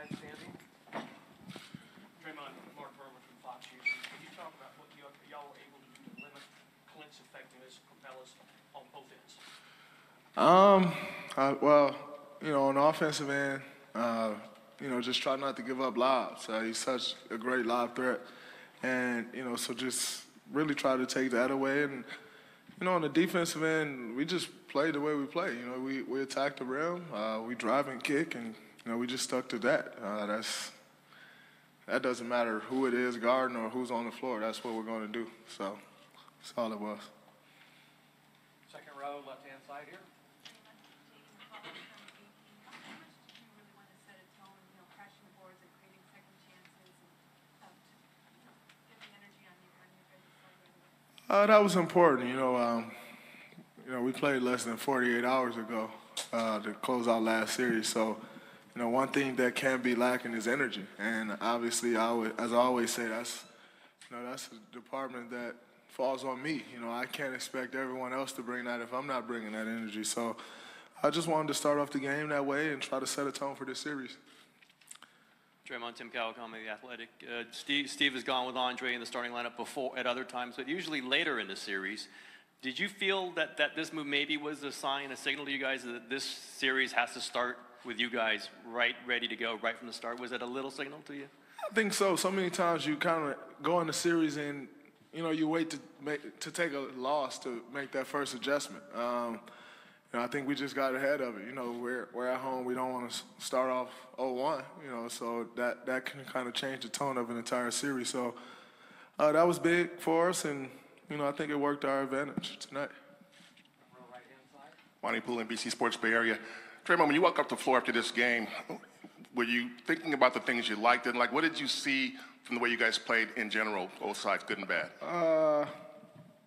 side standing. Draymond, Mark Berman from Fox News. Can you talk about what y'all were able to do to limit Clint's effectiveness, propellers on both ends? Well, on the offensive end, just try not to give up lobs. He's such a great lob threat. And, so just really try to take that away. And, on the defensive end, we just play the way we play. We attack the rim, we drive and kick, and, we just stuck to that. That doesn't matter who it is, guarding or who's on the floor. That's what we're going to do. So that's all it was. Second row, left-hand side here. That was important. We played less than 48 hours ago to close out last series. So, one thing that can be lacking is energy. And obviously, as I always say, that's a department that falls on me. I can't expect everyone else to bring that if I'm not bringing that energy. So, I just wanted to start off the game that way and try to set a tone for this series. Draymond, Tim Cowicom, The Athletic. Steve has gone with Andre in the starting lineup before at other times, but usually later in the series. Did you feel that this move maybe was a sign, a signal to you guys that this series has to start with you guys ready to go right from the start? Was that a little signal to you? I think so. So many times you kind of go in the series and, you wait to take a loss to make that first adjustment. I think we just got ahead of it. We're at home. We don't want to start off 0-1, so that can kind of change the tone of an entire series. So that was big for us, and, I think it worked to our advantage tonight. Monty Poole, NBC Sports Bay Area. Draymond, when you walk up the floor after this game, were you thinking about the things you liked? And, what did you see from the way you guys played in general, both sides, good and bad?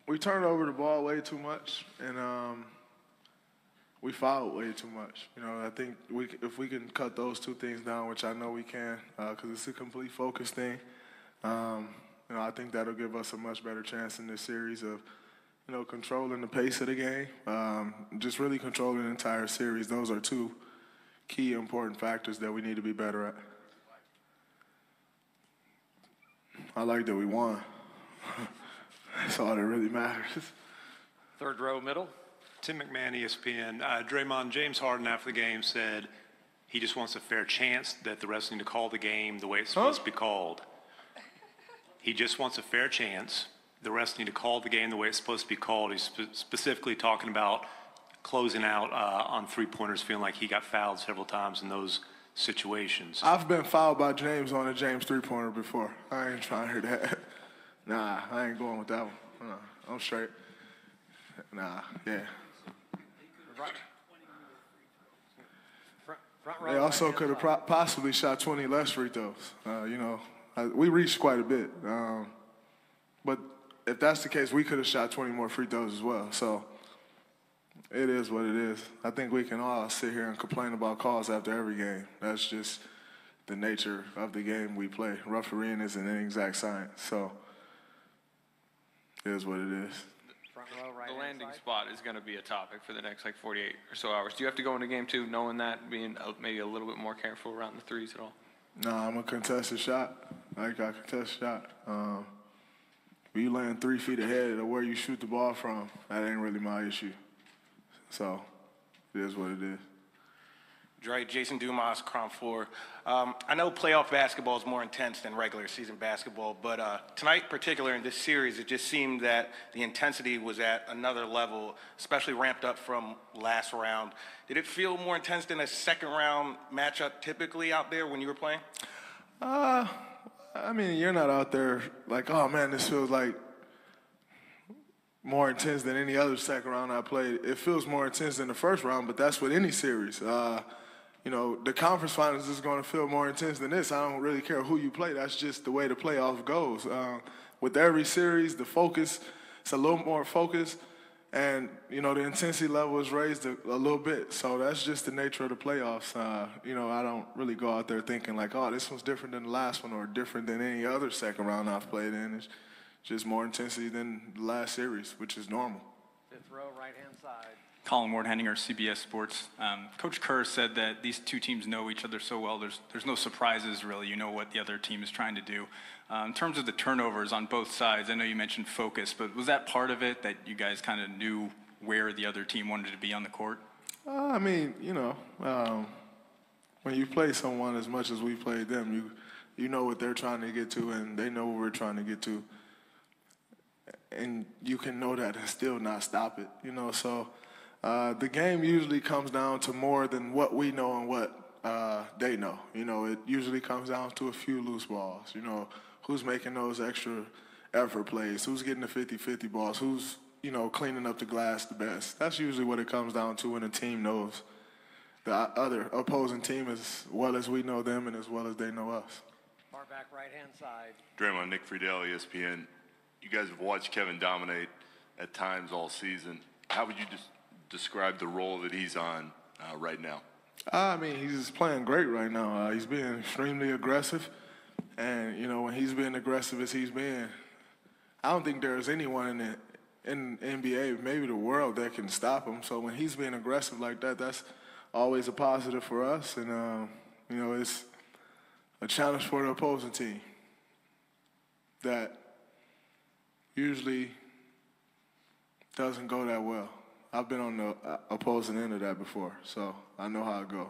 We turned over the ball way too much, and we fouled way too much. I think if we can cut those two things down, which I know we can, because it's a complete focus thing, I think that'll give us a much better chance in this series of, controlling the pace of the game, just really controlling the entire series. Those are two key important factors that we need to be better at. I like that we won. That's all that really matters. Third row, middle. Tim McMahon, ESPN. Draymond, James Harden after the game said he just wants a fair chance that the refs need to call the game the way it's supposed to be called. He just wants a fair chance. The refs need to call the game the way it's supposed to be called. He's specifically talking about closing out on three-pointers, feeling like he got fouled several times in those situations. I've been fouled by James on a James three-pointer before. I ain't trying to hear that. Nah, I ain't going with that one. I'm straight. Nah, yeah. They also could have possibly shot 20 less free throws. We reached quite a bit. But if that's the case, we could have shot 20 more free throws as well. So it is what it is. I think we can all sit here and complain about calls after every game. That's just the nature of the game we play. Refereeing isn't an exact science. So it is what it is. The landing spot is going to be a topic for the next 48 or so hours. Do you have to go into game two knowing that, being maybe a little bit more careful around the threes at all? No, I'm a contested shot. I contest shot. If you land 3 feet ahead of where you shoot the ball from, that ain't really my issue. So it is what it is. Dre, Jason Dumas, Crown 4. I know playoff basketball is more intense than regular season basketball, but tonight, particularly in this series, it just seemed that the intensity was at another level, especially ramped up from last round. Did it feel more intense than a second round matchup typically out there when you were playing? You're not out there like, oh man, this feels like more intense than any other second round I played. It feels more intense than the first round, but that's with any series. The conference finals is going to feel more intense than this. I don't really care who you play. That's just the way the playoff goes. With every series, the focus, it's a little more focused, and, the intensity level is raised a little bit. So that's just the nature of the playoffs. I don't really go out there thinking like, oh, this one's different than the last one or different than any other second round I've played in. It's just more intensity than the last series, which is normal. Fifth row, right-hand side. Colin Ward-Henninger, CBS Sports. Coach Kerr said that these two teams know each other so well, there's no surprises really. You know what the other team is trying to do. In terms of the turnovers on both sides, I know you mentioned focus, but was that part of it, that you guys kind of knew where the other team wanted to be on the court? I mean, when you play someone as much as we played them, you know what they're trying to get to, and they know what we're trying to get to. And you can know that and still not stop it, So the game usually comes down to more than what we know and what they know. It usually comes down to a few loose balls. Who's making those extra effort plays, who's getting the 50-50 balls, who's, cleaning up the glass the best. That's usually what it comes down to when a team knows the other opposing team as well as we know them and as well as they know us. Far back right-hand side. Draymond, Nick Friedel, ESPN. You guys have watched Kevin dominate at times all season. How would you just describe the role that he's on right now? I mean, he's just playing great right now. He's being extremely aggressive. And, when he's being aggressive as he's been, I don't think there's anyone in the NBA, maybe the world, that can stop him. So when he's being aggressive like that, that's always a positive for us. And, it's a challenge for the opposing team that usually doesn't go that well. I've been on the opposing end of that before, so I know how it goes.